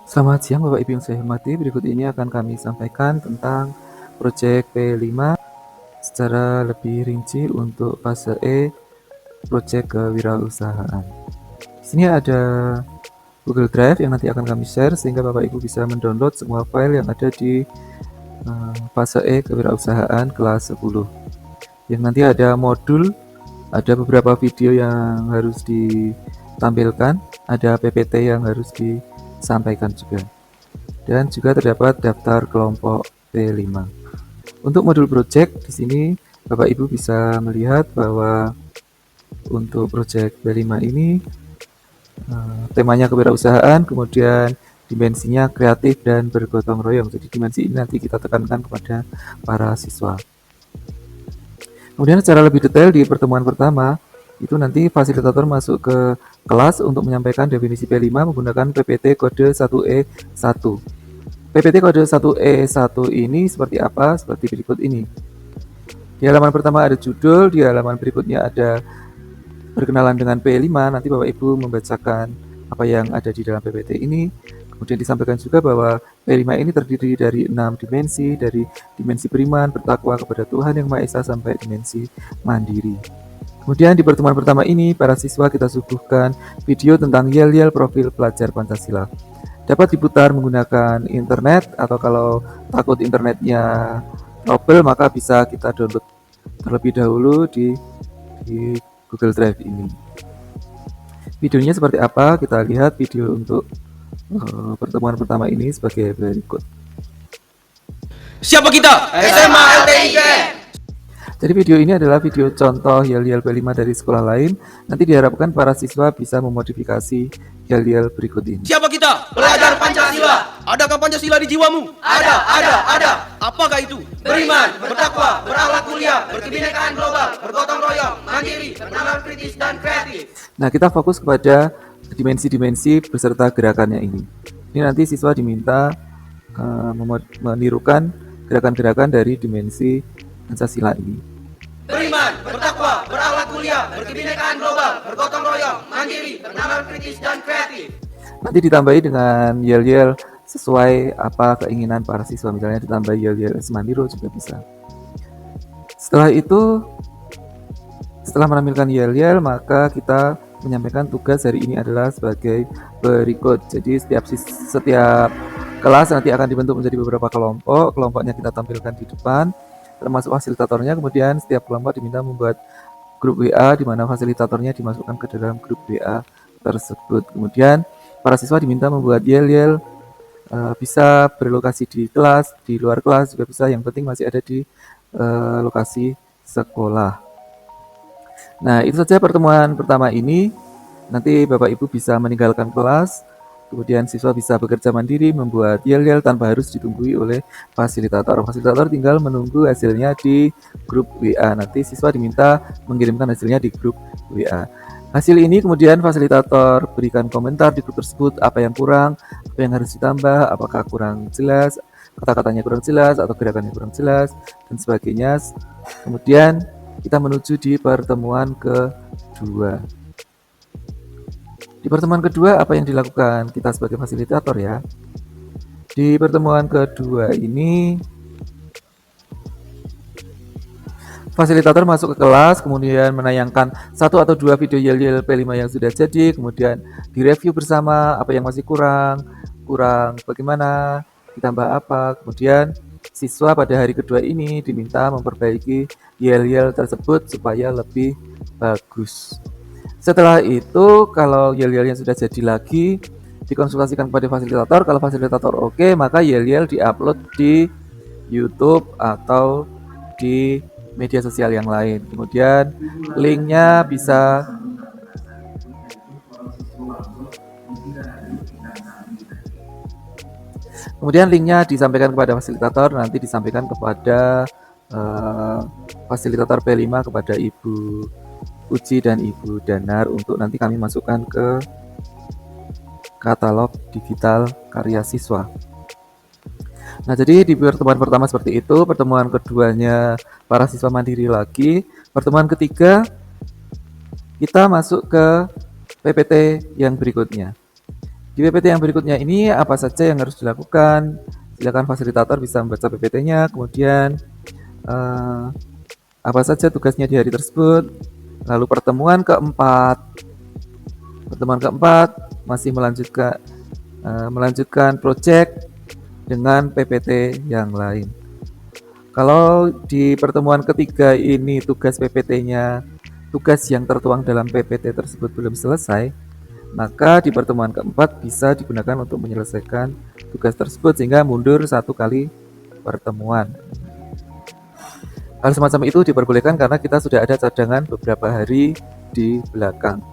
Selamat siang Bapak Ibu yang saya hormati, berikut ini akan kami sampaikan tentang proyek P5 secara lebih rinci untuk fase E, proyek kewirausahaan. Di sini ada Google Drive yang nanti akan kami share sehingga Bapak Ibu bisa mendownload semua file yang ada di fase E kewirausahaan kelas 10. Yang nanti ada modul, ada beberapa video yang harus ditampilkan, ada PPT yang harus disampaikan juga. Dan juga terdapat daftar kelompok P5. Untuk modul project di sini Bapak Ibu bisa melihat bahwa untuk project P5 ini temanya kewirausahaan, kemudian dimensinya kreatif dan bergotong royong. Jadi dimensi ini nanti kita tekankan kepada para siswa. Kemudian secara lebih detail di pertemuan pertama, itu nanti fasilitator masuk ke kelas untuk menyampaikan definisi P5 menggunakan PPT kode 1E1. PPT kode 1E1 ini seperti apa? Seperti berikut ini. Di halaman pertama ada judul, di halaman berikutnya ada berkenalan dengan P5, nanti Bapak Ibu membacakan apa yang ada di dalam PPT ini. Kemudian disampaikan juga bahwa P5 ini terdiri dari 6 dimensi, dari dimensi beriman, bertakwa kepada Tuhan Yang Maha Esa sampai dimensi mandiri. Kemudian di pertemuan pertama ini, para siswa kita suguhkan video tentang yel-yel profil pelajar Pancasila. Dapat diputar menggunakan internet, atau kalau takut internetnya trouble maka bisa kita download terlebih dahulu di Google Drive ini. Videonya seperti apa? Kita lihat video untuk pertemuan pertama ini sebagai berikut. Siapa kita? SMA LTIKN. Jadi video ini adalah video contoh yel-yel P5 dari sekolah lain. Nanti diharapkan para siswa bisa memodifikasi yel-yel berikut ini. Siapa kita? Belajar Pancasila. Adakah Pancasila di jiwamu? Ada. Apakah itu? Beriman, bertakwa, berakhlak mulia, berkebinekaan global, bergotong royong, mandiri, bernalar kritis dan kreatif. Nah, kita fokus kepada dimensi-dimensi beserta gerakannya ini. Ini nanti siswa diminta menirukan gerakan-gerakan dari dimensi Pancasila ini. Beriman, bertakwa, berakhlak mulia, berkebinekaan global, bergotong royong, mandiri, bernalar kritis dan kreatif. Nanti ditambahi dengan yel-yel sesuai apa keinginan para siswa, misalnya ditambah yel-yel Semandiro juga bisa. Setelah itu, setelah menampilkan yel-yel, maka kita menyampaikan tugas hari ini adalah sebagai berikut. Jadi setiap kelas nanti akan dibentuk menjadi beberapa kelompok. Kelompoknya kita tampilkan di depan, termasuk fasilitatornya. Kemudian setiap kelompok diminta membuat grup WA di mana fasilitatornya dimasukkan ke dalam grup WA tersebut. Kemudian para siswa diminta membuat yel-yel, bisa berlokasi di kelas, di luar kelas juga bisa, yang penting masih ada di lokasi sekolah. Nah, itu saja pertemuan pertama ini. Nanti Bapak Ibu bisa meninggalkan kelas, kemudian siswa bisa bekerja mandiri membuat yel-yel tanpa harus ditunggu oleh fasilitator. Fasilitator tinggal menunggu hasilnya di grup WA. Nanti siswa diminta mengirimkan hasilnya di grup WA. Hasil ini kemudian fasilitator berikan komentar di grup tersebut, apa yang kurang, apa yang harus ditambah, apakah kurang jelas, kata-katanya kurang jelas, atau gerakannya kurang jelas, dan sebagainya. Kemudian kita menuju di pertemuan kedua. Di pertemuan kedua, apa yang dilakukan kita sebagai fasilitator ya? Di pertemuan kedua ini, fasilitator masuk ke kelas, kemudian menayangkan 1 atau 2 video yel-yel P5 yang sudah jadi, kemudian direview bersama apa yang masih kurang bagaimana, ditambah apa. Kemudian siswa pada hari kedua ini diminta memperbaiki yel-yel tersebut supaya lebih bagus. Setelah itu, kalau yel-yelnya sudah jadi lagi, dikonsultasikan kepada fasilitator. Kalau fasilitator oke, maka yel-yel diupload di YouTube atau di media sosial yang lain. Kemudian linknya bisa disampaikan kepada fasilitator, nanti disampaikan kepada fasilitator P5 kepada Ibu Uci dan Ibu Danar untuk nanti kami masukkan ke katalog digital karya siswa. Nah, jadi di pertemuan pertama seperti itu, pertemuan keduanya para siswa mandiri lagi, pertemuan ketiga kita masuk ke PPT yang berikutnya. Di PPT yang berikutnya ini apa saja yang harus dilakukan? Silakan fasilitator bisa membaca PPT-nya, kemudian apa saja tugasnya di hari tersebut. Lalu pertemuan keempat masih melanjutkan project dengan PPT yang lain. Kalau di pertemuan ketiga ini tugas PPT-nya, tugas yang tertuang dalam PPT tersebut belum selesai, maka di pertemuan keempat bisa digunakan untuk menyelesaikan tugas tersebut sehingga mundur 1 kali pertemuan. Hal semacam itu diperbolehkan karena kita sudah ada cadangan beberapa hari di belakang.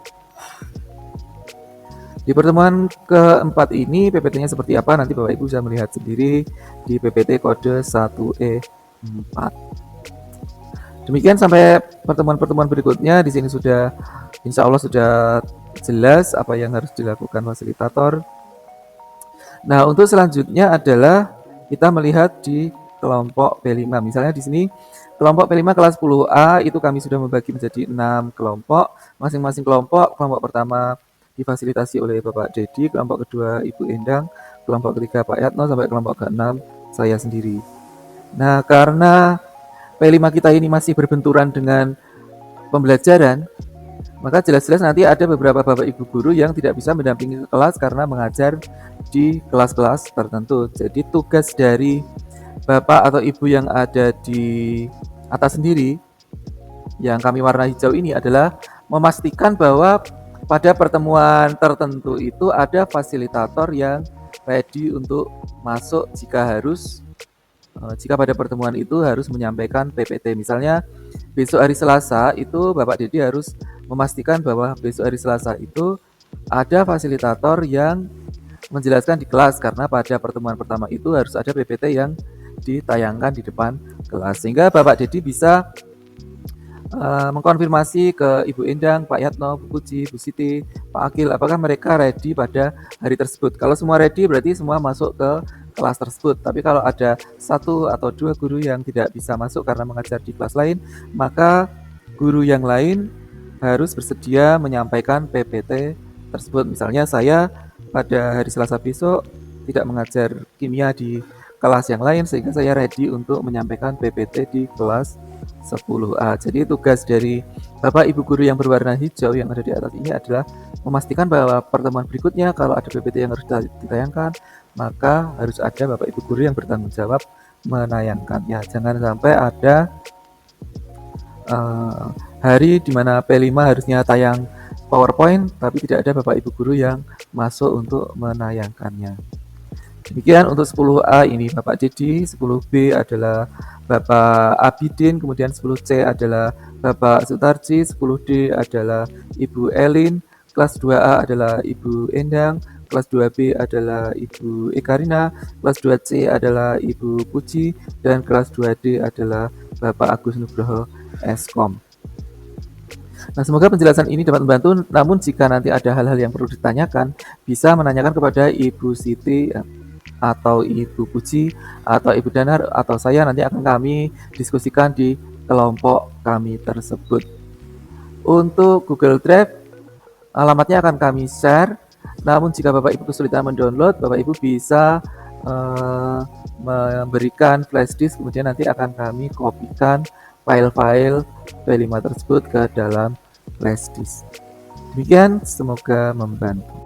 Di pertemuan keempat ini PPT-nya seperti apa nanti Bapak Ibu bisa melihat sendiri di PPT kode 1E4. Demikian sampai pertemuan-pertemuan berikutnya. Di sini sudah insya Allah sudah jelas apa yang harus dilakukan fasilitator. Nah, untuk selanjutnya adalah kita melihat di kelompok P5. Misalnya di sini kelompok P5 kelas 10A itu kami sudah membagi menjadi 6 kelompok. Masing-masing kelompok pertama difasilitasi oleh Bapak Dedi, kelompok kedua Ibu Endang, kelompok ketiga Pak Yatno, sampai kelompok ke-6 saya sendiri. Nah, karena P5 kita ini masih berbenturan dengan pembelajaran, maka jelas-jelas nanti ada beberapa Bapak Ibu guru yang tidak bisa mendampingi ke kelas karena mengajar di kelas-kelas tertentu. Jadi tugas dari Bapak atau Ibu yang ada di atas sendiri, yang kami warna hijau ini adalah memastikan bahwa pada pertemuan tertentu itu ada fasilitator yang ready untuk masuk jika pada pertemuan itu harus menyampaikan PPT. Misalnya besok hari Selasa itu Bapak Dedi harus memastikan bahwa besok hari Selasa itu ada fasilitator yang menjelaskan di kelas karena pada pertemuan pertama itu harus ada PPT yang ditayangkan di depan kelas sehingga Bapak Dedi bisa mengkonfirmasi ke Ibu Endang, Pak Yatno, Bu Puji, Bu Siti, Pak Akil, apakah mereka ready pada hari tersebut. Kalau semua ready berarti semua masuk ke kelas tersebut. Tapi kalau ada 1 atau 2 guru yang tidak bisa masuk karena mengajar di kelas lain, maka guru yang lain harus bersedia menyampaikan PPT tersebut. Misalnya saya pada hari Selasa besok tidak mengajar kimia di kelas yang lain sehingga saya ready untuk menyampaikan PPT di kelas 10A. Jadi tugas dari Bapak Ibu guru yang berwarna hijau yang ada di atas ini adalah memastikan bahwa pertemuan berikutnya kalau ada PPT yang harus ditayangkan, maka harus ada Bapak Ibu guru yang bertanggung jawab menayangkannya. Jangan sampai ada hari di mana P5 harusnya tayang PowerPoint, tapi tidak ada Bapak Ibu guru yang masuk untuk menayangkannya. Demikian untuk 10A ini Bapak Dedi, 10B adalah Bapak Abidin, kemudian 10C adalah Bapak Sutarji, 10D adalah Ibu Elin, kelas 2A adalah Ibu Endang, kelas 2B adalah Ibu Ekarina, kelas 2C adalah Ibu Puji, dan kelas 2D adalah Bapak Agus Nugroho Eskom. Nah, semoga penjelasan ini dapat membantu, namun jika nanti ada hal-hal yang perlu ditanyakan, bisa menanyakan kepada Ibu Siti atau Ibu Puji atau Ibu Danar atau saya, nanti akan kami diskusikan di kelompok kami tersebut. Untuk Google Drive, alamatnya akan kami share, namun jika Bapak Ibu kesulitan mendownload, Bapak Ibu bisa memberikan flash disk, kemudian nanti akan kami kopikan file-file P5 tersebut ke dalam flash disk. Demikian, semoga membantu.